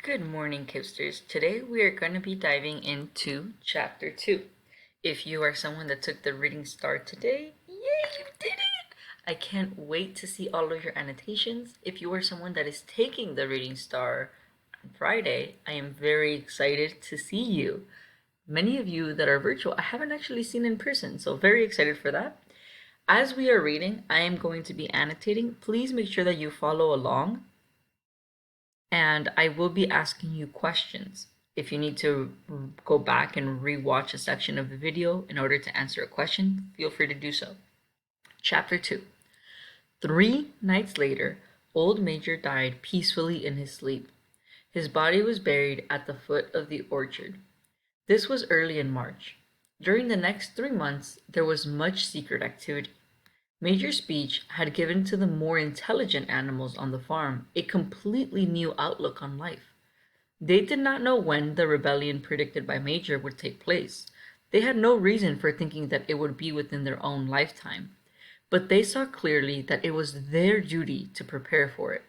Good morning, Kipsters. Today we are going to be diving into Chapter 2. If you are someone that took the reading star today, yay, you did it! I can't wait to see all of your annotations. If you are someone that is taking the reading star on Friday, I am very excited to see you. Many of you that are virtual, I haven't actually seen in person, so very excited for that. As we are reading, I am going to be annotating. Please make sure that you follow along and I will be asking you questions. If you need to go back and rewatch a section of the video in order to answer a question, feel free to do so. Chapter 2. 3 nights later, Old Major died peacefully in his sleep. His body was buried at the foot of the orchard. This was early in March. During the next 3 months, there was much secret activity. Major Speech had given to the more intelligent animals on the farm a completely new outlook on life. They did not know when the rebellion predicted by Major would take place. They had no reason for thinking that it would be within their own lifetime, but they saw clearly that it was their duty to prepare for it.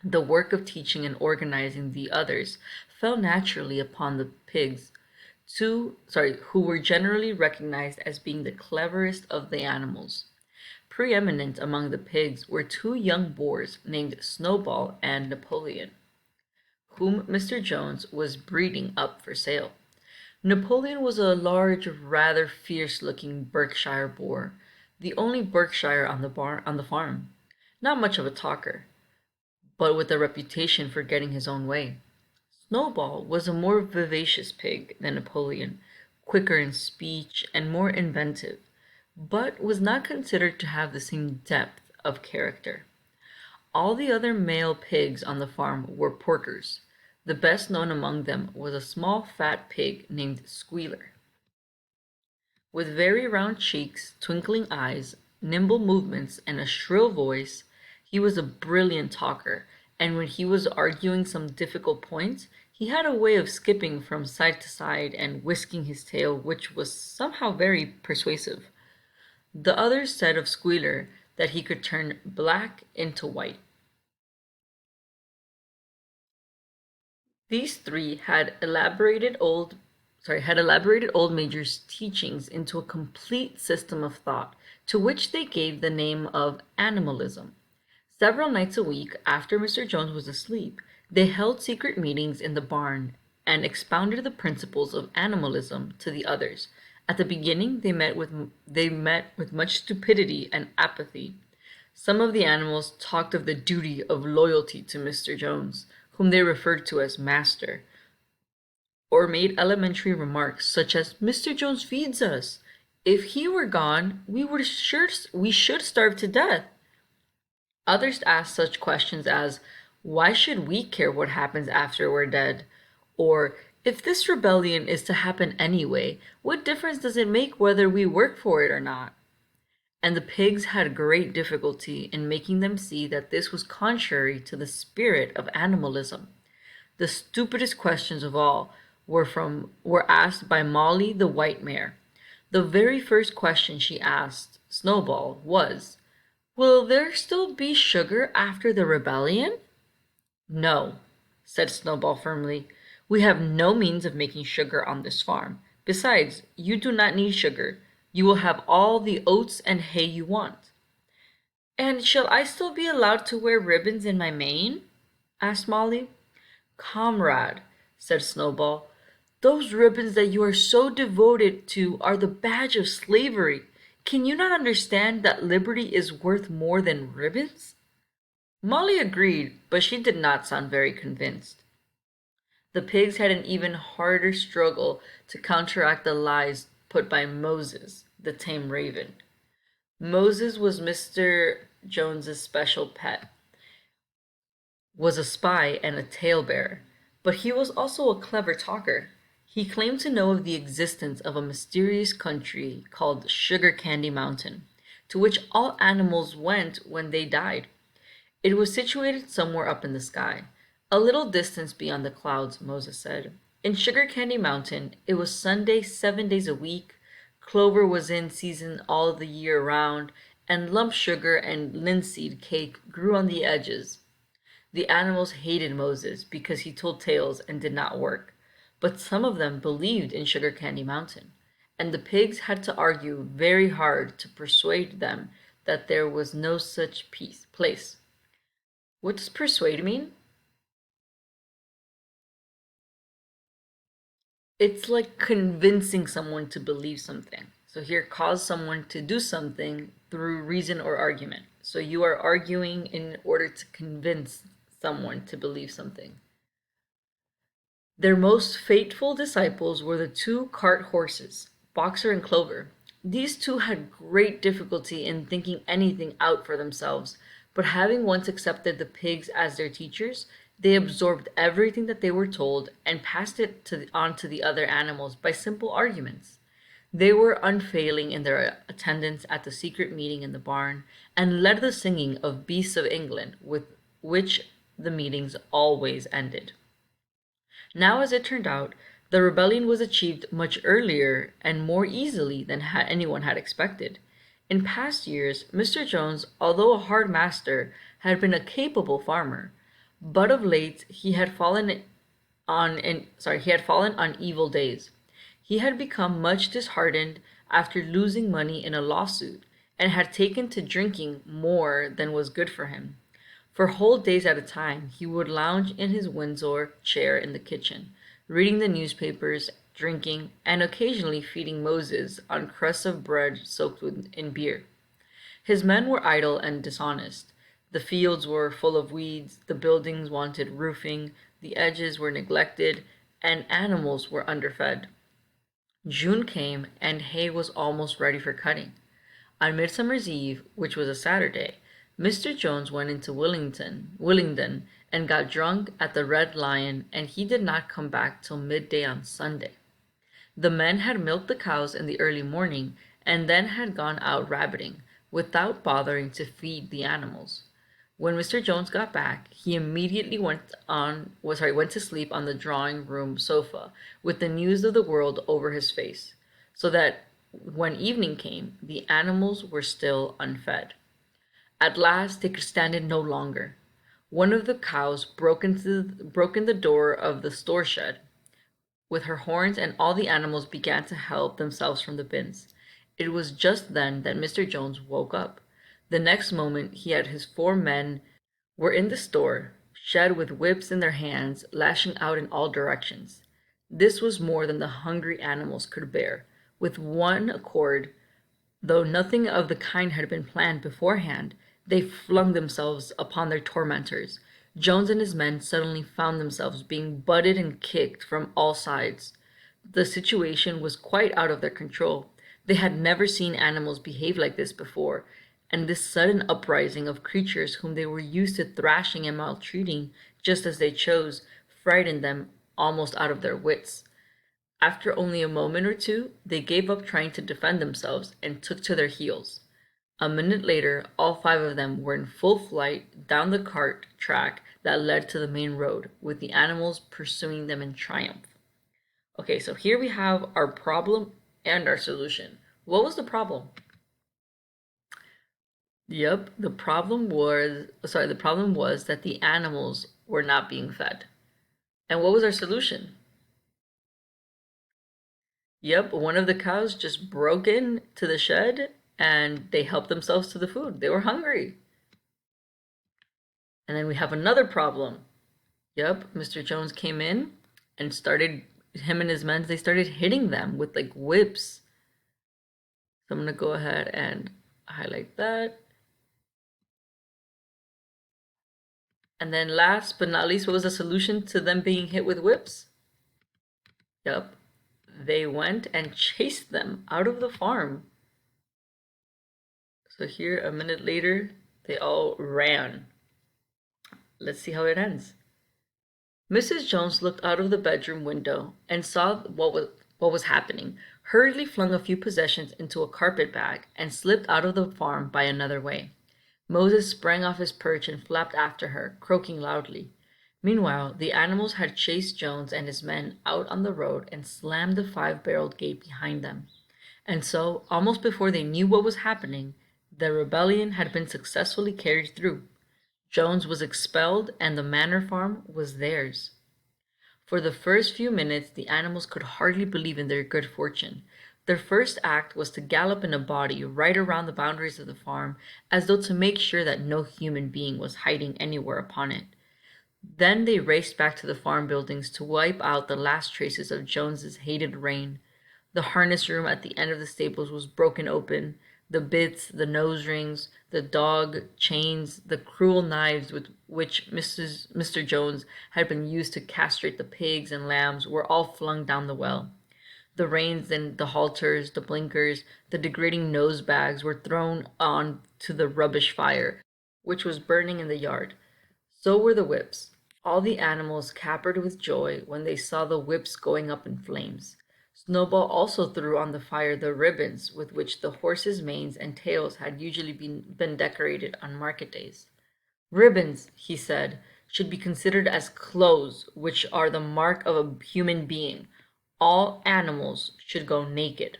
The work of teaching and organizing the others fell naturally upon the pigs, who were generally recognized as being the cleverest of the animals. Preeminent among the pigs were 2 young boars named Snowball and Napoleon, whom Mr. Jones was breeding up for sale. Napoleon was a large, rather fierce-looking Berkshire boar, the only Berkshire on the farm. Not much of a talker, but with a reputation for getting his own way. Snowball was a more vivacious pig than Napoleon, quicker in speech and more inventive, but was not considered to have the same depth of character. All the other male pigs on the farm were porkers. The best known among them was a small fat pig named Squealer. With very round cheeks, twinkling eyes, nimble movements, and a shrill voice, he was a brilliant talker, and when he was arguing some difficult point, he had a way of skipping from side to side and whisking his tail which was somehow very persuasive. The others said of Squealer that he could turn black into white. These three had elaborated old Major's teachings into a complete system of thought, to which they gave the name of animalism. Several nights a week, after Mr. Jones was asleep, they held secret meetings in the barn and expounded the principles of animalism to the others. At the beginning, they met with much stupidity and apathy. Some of the animals talked of the duty of loyalty to Mr. Jones, whom they referred to as Master, or made elementary remarks such as "Mr. Jones feeds us. If he were gone, we should starve to death." Others asked such questions as, "Why should we care what happens after we're dead?" Or, "If this rebellion is to happen anyway, what difference does it make whether we work for it or not?" And the pigs had great difficulty in making them see that this was contrary to the spirit of animalism. The stupidest questions of all were asked by Molly the white mare. The very first question she asked Snowball was, "Will there still be sugar after the rebellion?" "No," said Snowball firmly. "We have no means of making sugar on this farm. Besides, you do not need sugar. You will have all the oats and hay you want." "And shall I still be allowed to wear ribbons in my mane?" asked Molly. "Comrade," said Snowball, "those ribbons that you are so devoted to are the badge of slavery. Can you not understand that liberty is worth more than ribbons?" Molly agreed, but she did not sound very convinced. The pigs had an even harder struggle to counteract the lies put by Moses, the tame raven. Moses was Mr. Jones's special pet, was a spy and a talebearer, but he was also a clever talker. He claimed to know of the existence of a mysterious country called Sugar Candy Mountain, to which all animals went when they died. It was situated somewhere up in the sky, a little distance beyond the clouds, Moses said. In Sugar Candy Mountain, it was Sunday 7 days a week, clover was in season all the year round, and lump sugar and linseed cake grew on the edges. The animals hated Moses because he told tales and did not work, but some of them believed in Sugar Candy Mountain, and the pigs had to argue very hard to persuade them that there was no such place. What does persuade mean? It's like convincing someone to believe something. So here, cause someone to do something through reason or argument. So you are arguing in order to convince someone to believe something. Their most faithful disciples were the two cart horses, Boxer and Clover. These two had great difficulty in thinking anything out for themselves, but having once accepted the pigs as their teachers, they absorbed everything that they were told and passed it on to the other animals by simple arguments. They were unfailing in their attendance at the secret meeting in the barn and led the singing of Beasts of England, with which the meetings always ended. Now, as it turned out, the rebellion was achieved much earlier and more easily than anyone had expected. In past years, Mr. Jones, although a hard master, had been a capable farmer, but of late he had fallen on evil days. He had become much disheartened after losing money in a lawsuit and had taken to drinking more than was good for him. For whole days at a time, he would lounge in his Windsor chair in the kitchen, reading the newspapers, drinking, and occasionally feeding Moses on crusts of bread soaked in beer. His men were idle and dishonest. The fields were full of weeds, the buildings wanted roofing, the edges were neglected, and animals were underfed. June came, and hay was almost ready for cutting. On Midsummer's Eve, which was a Saturday, Mr. Jones went into Willingdon, and got drunk at the Red Lion, and he did not come back till midday on Sunday. The men had milked the cows in the early morning, and then had gone out rabbiting, without bothering to feed the animals. When Mr. Jones got back, he immediately went to sleep on the drawing room sofa, with the news of the world over his face, so that when evening came, the animals were still unfed. At last they could stand it no longer. One of the cows broke in the door of the store shed with her horns, and all the animals began to help themselves from the bins. It was just then that Mr. Jones woke up. The next moment he had his four men were in the store shed with whips in their hands, lashing out in all directions. This was more than the hungry animals could bear. With one accord, though nothing of the kind had been planned beforehand, they flung themselves upon their tormentors. Jones and his men suddenly found themselves being butted and kicked from all sides. The situation was quite out of their control. They had never seen animals behave like this before, and this sudden uprising of creatures whom they were used to thrashing and maltreating just as they chose frightened them almost out of their wits. After only a moment or two, they gave up trying to defend themselves and took to their heels. A minute later, all five of them were in full flight down the cart track that led to the main road, with the animals pursuing them in triumph. Okay, so here we have our problem and our solution. What was the problem? Yep, the problem was that the animals were not being fed. And what was our solution? Yep, one of the cows just broke in to the shed and they helped themselves to the food. They were hungry. And then we have another problem. Yep, Mr. Jones came in and him and his men, they started hitting them with like whips. So I'm going to go ahead and highlight that. And then last but not least, what was the solution to them being hit with whips? Yep, they went and chased them out of the farm. So here, a minute later, they all ran. Let's see how it ends. Mrs. Jones looked out of the bedroom window and saw what was happening, hurriedly flung a few possessions into a carpet bag, and slipped out of the farm by another way. Moses sprang off his perch and flapped after her, croaking loudly. Meanwhile, the animals had chased Jones and his men out on the road and slammed the five-barreled gate behind them. And so, almost before they knew what was happening, the rebellion had been successfully carried through. Jones was expelled and the manor farm was theirs. For the first few minutes, the animals could hardly believe in their good fortune. Their first act was to gallop in a body right around the boundaries of the farm, as though to make sure that no human being was hiding anywhere upon it. Then they raced back to the farm buildings to wipe out the last traces of Jones's hated reign. The harness room at the end of the stables was broken open. The bits, the nose rings, the dog chains, the cruel knives with which Mr. Jones had been used to castrate the pigs and lambs were all flung down the well. The reins and the halters, the blinkers, the degrading nose bags were thrown on to the rubbish fire, which was burning in the yard. So were the whips. All the animals capered with joy when they saw the whips going up in flames. Snowball also threw on the fire the ribbons with which the horses' manes and tails had usually been decorated on market days. Ribbons, he said, should be considered as clothes, which are the mark of a human being. All animals should go naked.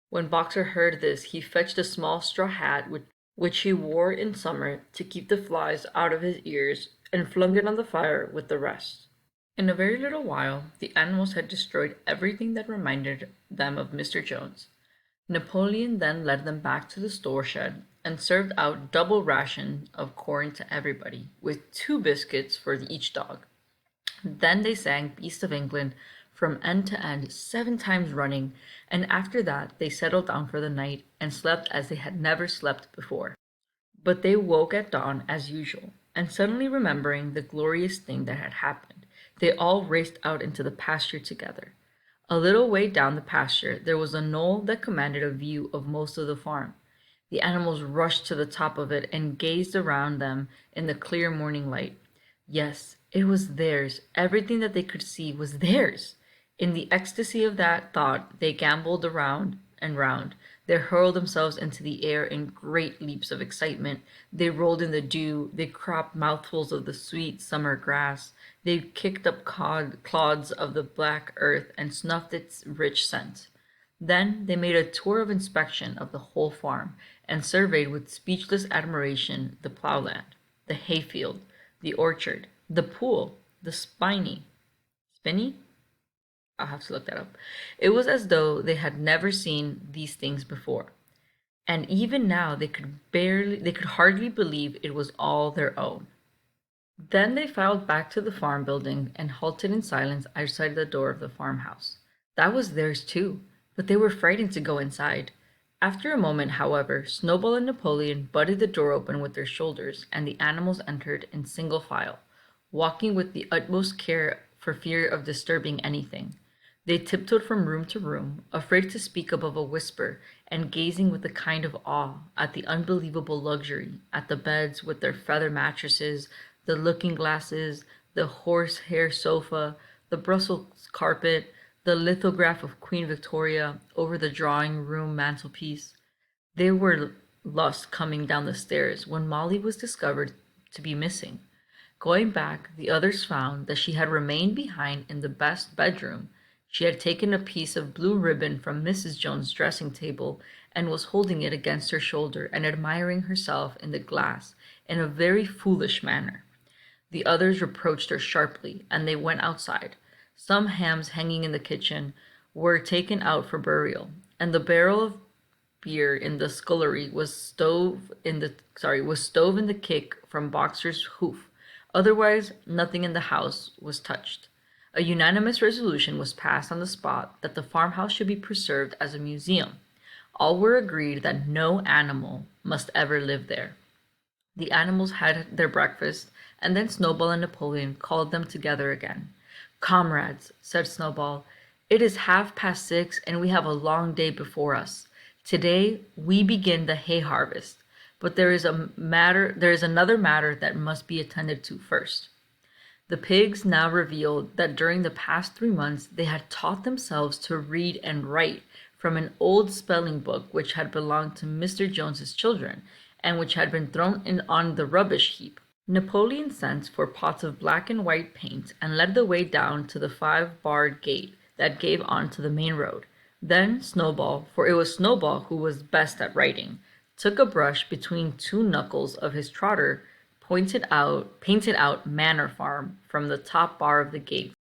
When Boxer heard this, he fetched a small straw hat which he wore in summer to keep the flies out of his ears, and flung it on the fire with the rest. In a very little while, the animals had destroyed everything that reminded them of Mr. Jones. Napoleon then led them back to the store shed and served out double ration of corn to everybody, with 2 biscuits for each dog. Then they sang Beast of England from end to end 7 times running, and after that they settled down for the night and slept as they had never slept before. But they woke at dawn as usual, and suddenly remembering the glorious thing that had happened, they all raced out into the pasture together. A little way down the pasture there was a knoll that commanded a view of most of the farm. The animals rushed to the top of it and gazed around them in the clear morning light. Yes, it was theirs. Everything that they could see was theirs. In the ecstasy of that thought, they gamboled around and round. They hurled themselves into the air in great leaps of excitement. They rolled in the dew. They cropped mouthfuls of the sweet summer grass. They kicked up clods of the black earth and snuffed its rich scent. Then they made a tour of inspection of the whole farm and surveyed with speechless admiration the plowland, the hayfield, the orchard, the pool, the spinney? I'll have to look that up. It was as though they had never seen these things before. And even now they could hardly believe it was all their own. Then they filed back to the farm building and halted in silence outside the door of the farmhouse. That was theirs too, but they were frightened to go inside. After a moment, however, Snowball and Napoleon butted the door open with their shoulders, and the animals entered in single file, walking with the utmost care for fear of disturbing anything. They tiptoed from room to room, afraid to speak above a whisper, and gazing with a kind of awe at the unbelievable luxury, at the beds with their feather mattresses, the looking glasses, the horsehair sofa, the Brussels carpet, the lithograph of Queen Victoria over the drawing room mantelpiece. They were lost coming down the stairs when Molly was discovered to be missing. Going back, the others found that she had remained behind in the best bedroom. She had taken a piece of blue ribbon from Mrs. Jones's dressing table and was holding it against her shoulder and admiring herself in the glass in a very foolish manner. The others reproached her sharply, and they went outside. Some hams hanging in the kitchen were taken out for burial, and the barrel of beer in the scullery was stove in the kick from Boxer's hoof. Otherwise, nothing in the house was touched. A unanimous resolution was passed on the spot that the farmhouse should be preserved as a museum. All were agreed that no animal must ever live there. The animals had their breakfast, and then Snowball and Napoleon called them together again. "Comrades," said Snowball, "it is 6:30, and we have a long day before us. Today we begin the hay harvest, but there is another matter that must be attended to first." The pigs now revealed that during the past 3 months they had taught themselves to read and write from an old spelling book which had belonged to Mr. Jones's children, and which had been thrown in on the rubbish heap. Napoleon sent for pots of black and white paint and led the way down to the 5-barred gate that gave on to the main road. Then Snowball, for it was Snowball who was best at writing, took a brush between 2 knuckles of his trotter, painted out Manor Farm from the top bar of the gate